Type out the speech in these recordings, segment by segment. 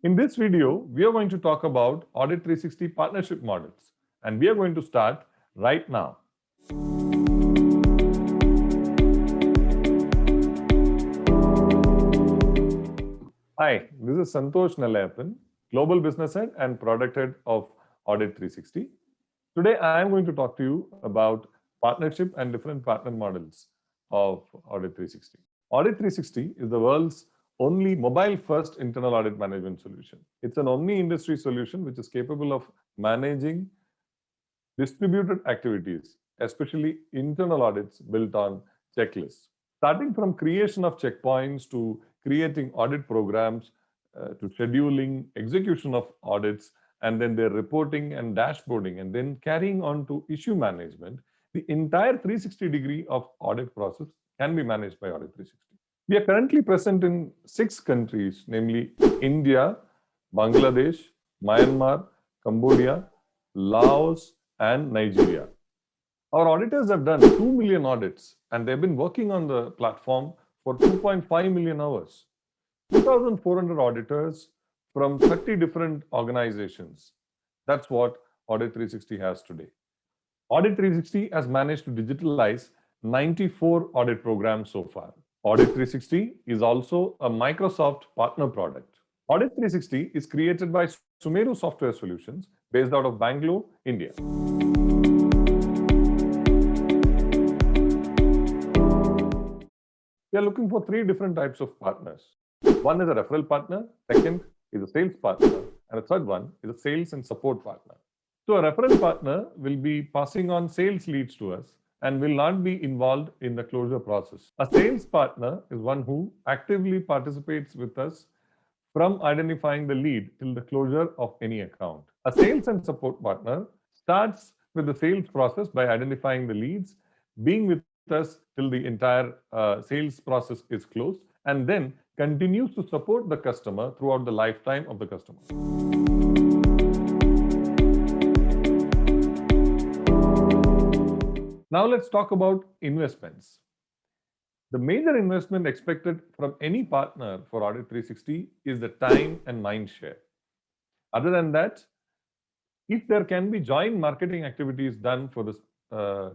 In this video, we are going to talk about Audit 360 partnership models, and we are going to start right now. Hi, this is Santosh Nalayappan, Global Business Head and Product Head of Audit 360. Today, I am going to talk to you about partnership and different partner models of Audit 360. Audit 360 is the world's only mobile-first internal audit management solution. It's an omni-industry solution which is capable of managing distributed activities, especially internal audits built on checklists. Starting from creation of checkpoints to creating audit programs, to scheduling, execution of audits, and then their reporting and dashboarding, and then carrying on to issue management, the entire 360-degree of audit process can be managed by Audit 360. We are currently present in 6 countries, namely India, Bangladesh, Myanmar, Cambodia, Laos, and Nigeria. Our auditors have done 2 million audits and they've been working on the platform for 2.5 million hours. 2,400 auditors from 30 different organizations. That's what Audit 360 has today. Audit 360 has managed to digitalize 94 audit programs so far. Audit 360 is also a Microsoft partner product. Audit 360 is created by Sumeru Software Solutions based out of Bangalore, India. We are looking for 3 different types of partners. One is a referral partner, second is a sales partner, and the third one is a sales and support partner. So a referral partner will be passing on sales leads to us and will not be involved in the closure process. A sales partner is one who actively participates with us from identifying the lead till the closure of any account. A sales and support partner starts with the sales process by identifying the leads, being with us till the entire sales process is closed, and then continues to support the customer throughout the lifetime of the customer. Now let's talk about investments. The major investment expected from any partner for Audit 360 is the time and mind share. Other than that, if there can be joint marketing activities done for this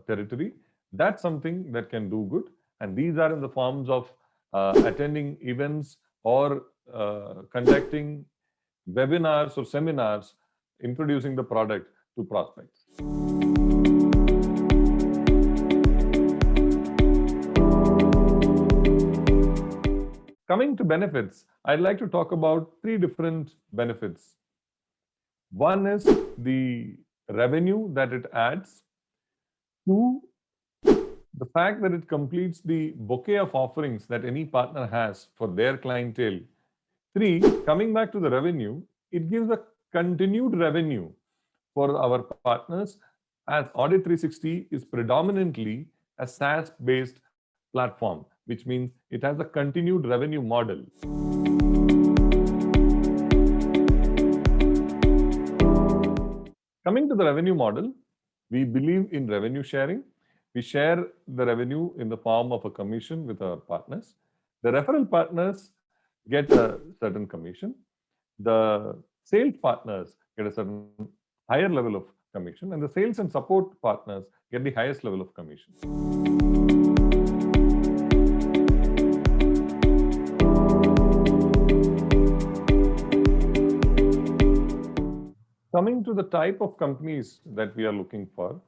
territory, that's something that can do good. And these are in the forms of attending events or conducting webinars or seminars introducing the product to prospects. Coming to benefits, I'd like to talk about 3 different benefits. One is the revenue that it adds. 2, the fact that it completes the bouquet of offerings that any partner has for their clientele. 3, coming back to the revenue, it gives a continued revenue for our partners, as Audit 360 is predominantly a SaaS-based platform, which means it has a continued revenue model. Coming to the revenue model, we believe in revenue sharing. We share the revenue in the form of a commission with our partners. The referral partners get a certain commission. The sales partners get a certain higher level of commission, and the sales and support partners get the highest level of commission. Coming to the type of companies that we are looking for,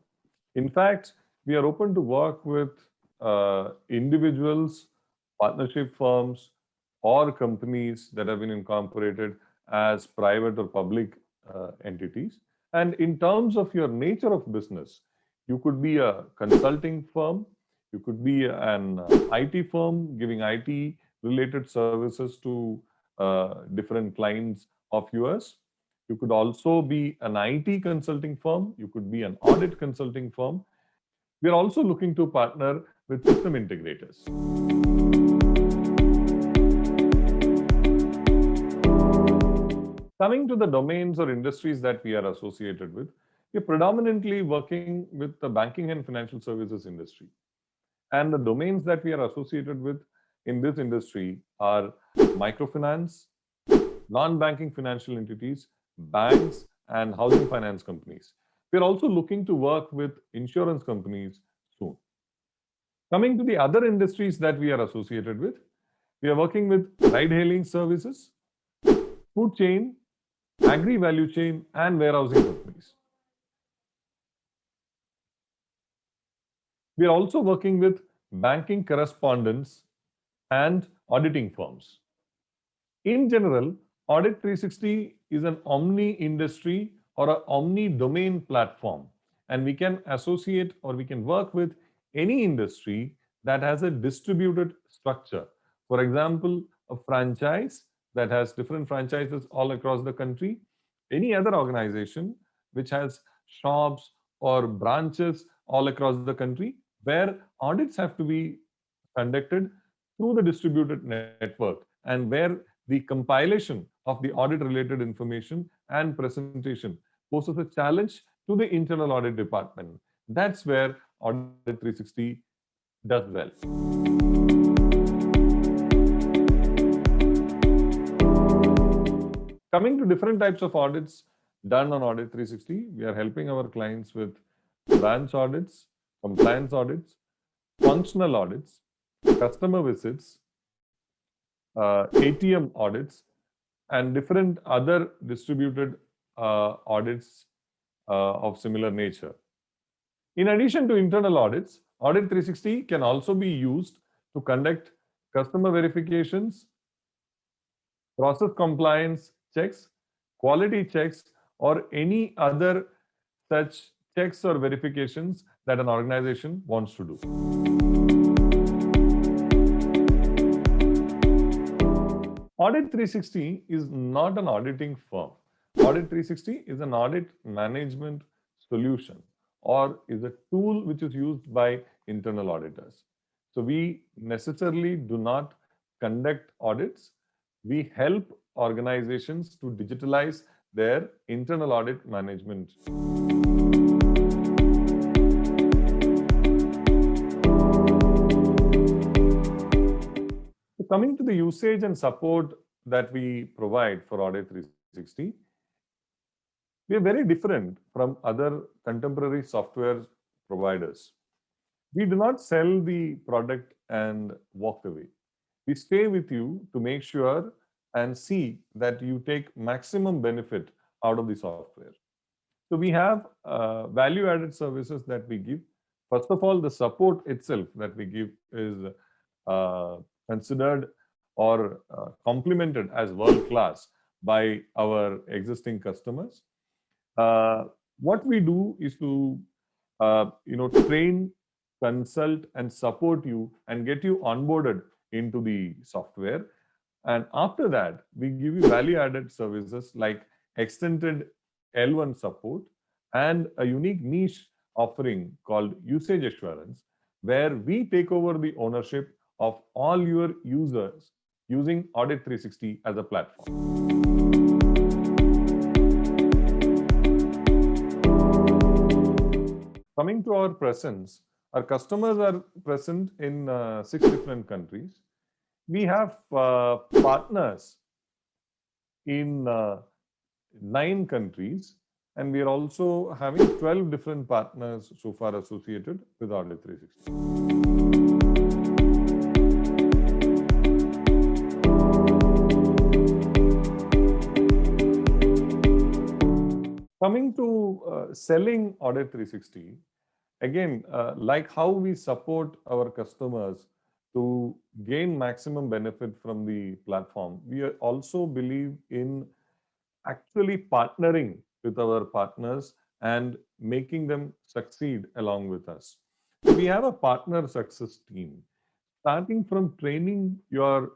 in fact, we are open to work with individuals, partnership firms, or companies that have been incorporated as private or public entities. And in terms of your nature of business, you could be a consulting firm, you could be an IT firm giving IT related services to different clients of yours. You could also be an IT consulting firm, you could be an audit consulting firm. We are also looking to partner with system integrators. Coming to the domains or industries that we are associated with, we are predominantly working with the banking and financial services industry. And the domains that we are associated with in this industry are microfinance, non-banking financial entities, banks, and housing finance companies. We are also looking to work with insurance companies soon. Coming to the other industries that we are associated with, we are working with ride-hailing services, food chain, agri-value chain, and warehousing companies. We are also working with banking correspondents and auditing firms. In general, Audit 360 is an omni-industry or an omni-domain platform, and we can associate or we can work with any industry that has a distributed structure. For example, a franchise that has different franchises all across the country, any other organization which has shops or branches all across the country, where audits have to be conducted through the distributed network, and where the compilation of the audit related information and presentation poses a challenge to the internal audit department. That's where Audit 360 does well. Coming to different types of audits done on Audit 360, we are helping our clients with branch audits, compliance audits, functional audits, customer visits, ATM audits, and different other distributed audits of similar nature. In addition to internal audits, Audit 360 can also be used to conduct customer verifications, process compliance checks, quality checks, or any other such checks or verifications that an organization wants to do. Audit 360 is not an auditing firm. Audit 360 is an audit management solution or is a tool which is used by internal auditors. So we necessarily do not conduct audits. We help organizations to digitalize their internal audit management. So coming to the usage and support that we provide for Audit 360, we are very different from other contemporary software providers. We do not sell the product and walk away. We stay with you to make sure and see that you take maximum benefit out of the software. So we have value-added services that we give. First of all, the support itself that we give is considered or complemented as world-class by our existing customers. What we do is to train, consult, and support you and get you onboarded into the software. And after that, we give you value-added services like extended L1 support and a unique niche offering called usage assurance, where we take over the ownership of all your users using Audit 360 as a platform. Coming to our presence, our customers are present in 6 different countries. We have partners in 9 countries, and we are also having 12 different partners so far associated with Audit 360. Coming to selling Audit 360, again, like how we support our customers to gain maximum benefit from the platform, we also believe in actually partnering with our partners and making them succeed along with us. So we have a partner success team, starting from training your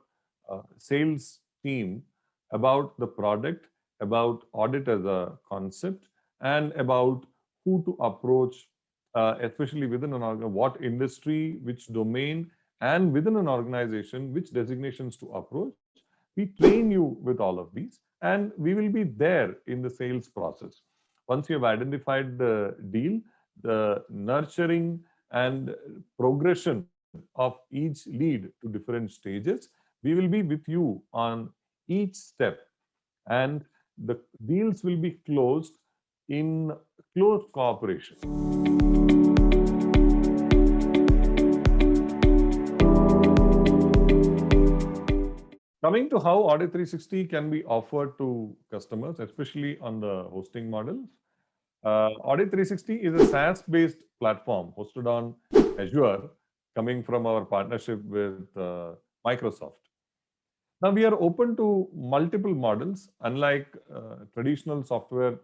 sales team about the product, about audit as a concept, and about who to approach, especially within an organization, what industry, which domain, and within an organization, which designations to approach. We train you with all of these, and we will be there in the sales process. Once you have identified the deal, the nurturing and progression of each lead to different stages, we will be with you on each step and the deals will be closed in close cooperation. Coming to how Audit 360 can be offered to customers, especially on the hosting models. Audit 360 is a SaaS-based platform hosted on Azure, coming from our partnership with Microsoft. Now we are open to multiple models, unlike traditional software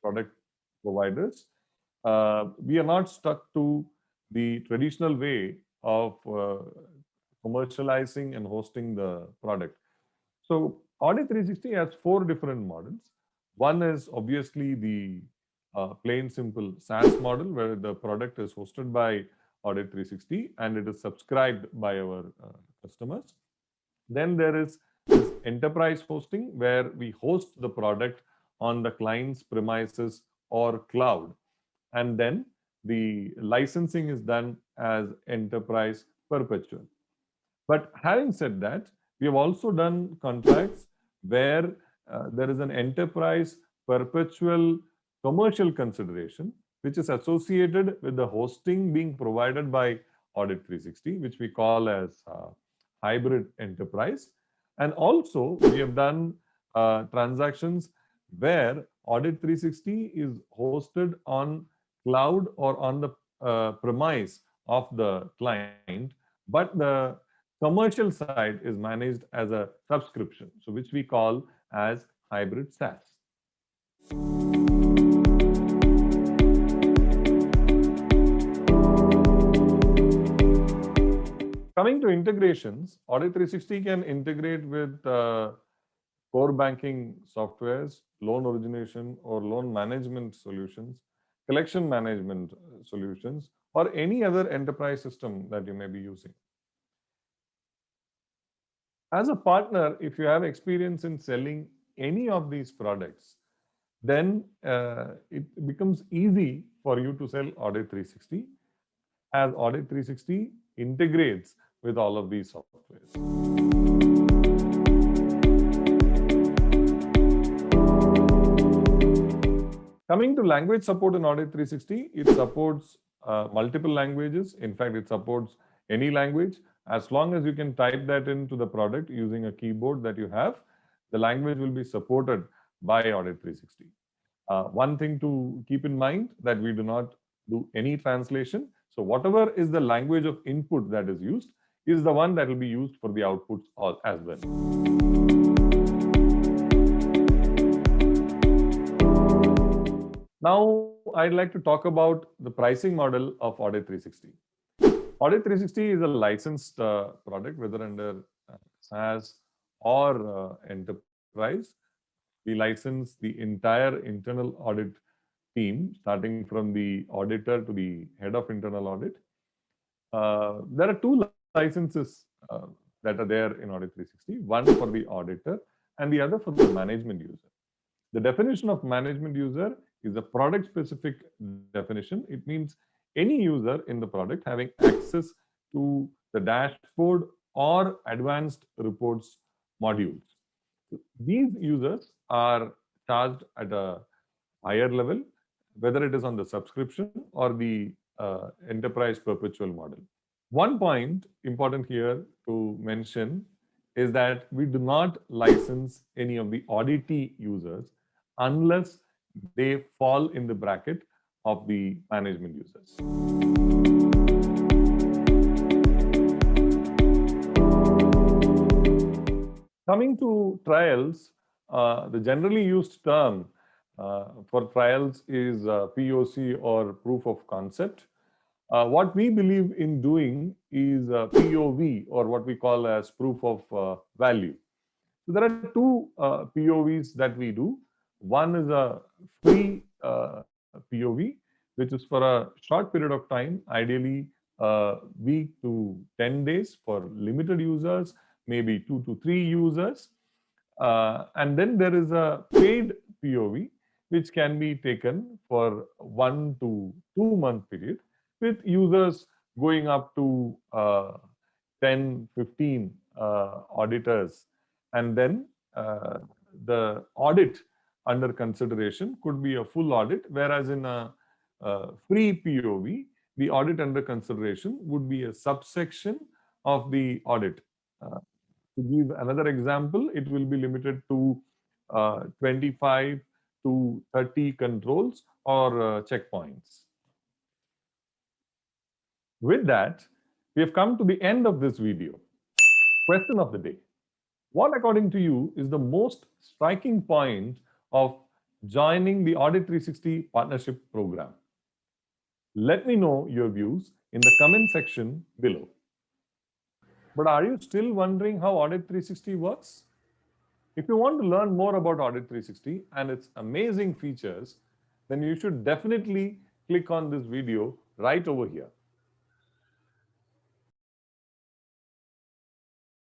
product providers. We are not stuck to the traditional way of commercializing and hosting the product. So Audit 360 has 4 different models. One is obviously the plain simple SaaS model, where the product is hosted by Audit 360 and it is subscribed by our customers. Then there is this enterprise hosting, where we host the product on the client's premises or cloud. And then the licensing is done as enterprise perpetual. But having said that, we have also done contracts where there is an enterprise perpetual commercial consideration, which is associated with the hosting being provided by Audit 360, which we call as hybrid enterprise. And also, we have done transactions where Audit 360 is hosted on cloud or on the premise of the client, but the commercial side is managed as a subscription, so which we call as hybrid SaaS. Coming to integrations, Audit 360 can integrate with core banking softwares, loan origination or loan management solutions, collection management solutions, or any other enterprise system that you may be using. As a partner, if you have experience in selling any of these products, then it becomes easy for you to sell Audit 360, as Audit 360 integrates with all of these softwares. Coming to language support in Audit 360, it supports multiple languages. In fact, it supports any language. As long as you can type that into the product using a keyboard that you have, the language will be supported by Audit 360. One thing to keep in mind, that we do not do any translation. So whatever is the language of input that is used is the one that will be used for the outputs as well. Now, I'd like to talk about the pricing model of Audit 360. Audit 360 is a licensed product, whether under SaaS or enterprise. We license the entire internal audit team, starting from the auditor to the head of internal audit. There are 2 licenses that are there in Audit 360, one for the auditor and the other for the management user. The definition of management user is a product specific definition. It means any user in the product having access to the dashboard or advanced reports modules. These users are charged at a higher level, whether it is on the subscription or the enterprise perpetual model. One point important here to mention is that we do not license any of the auditee users unless they fall in the bracket of the management users. Coming to trials, the generally used term for trials is POC or proof of concept. What we believe in doing is POV, or what we call as proof of value. So there are 2 POVs that we do. One is a free POV, which is for a short period of time, ideally a week to 10 days for limited users, maybe 2 to 3 users. And then there is a paid POV, which can be taken for 1 to 2 month period, with users going up to 10, 15 auditors. And then the audit under consideration could be a full audit, whereas in a free POV, the audit under consideration would be a subsection of the audit. To give another example, it will be limited to 25 to 30 controls or checkpoints. With that, we have come to the end of this video. Question of the day. What, according to you, is the most striking point of joining the Audit 360 Partnership Program? Let me know your views in the comment section below. But are you still wondering how Audit 360 works? If you want to learn more about Audit 360 and its amazing features, then you should definitely click on this video right over here.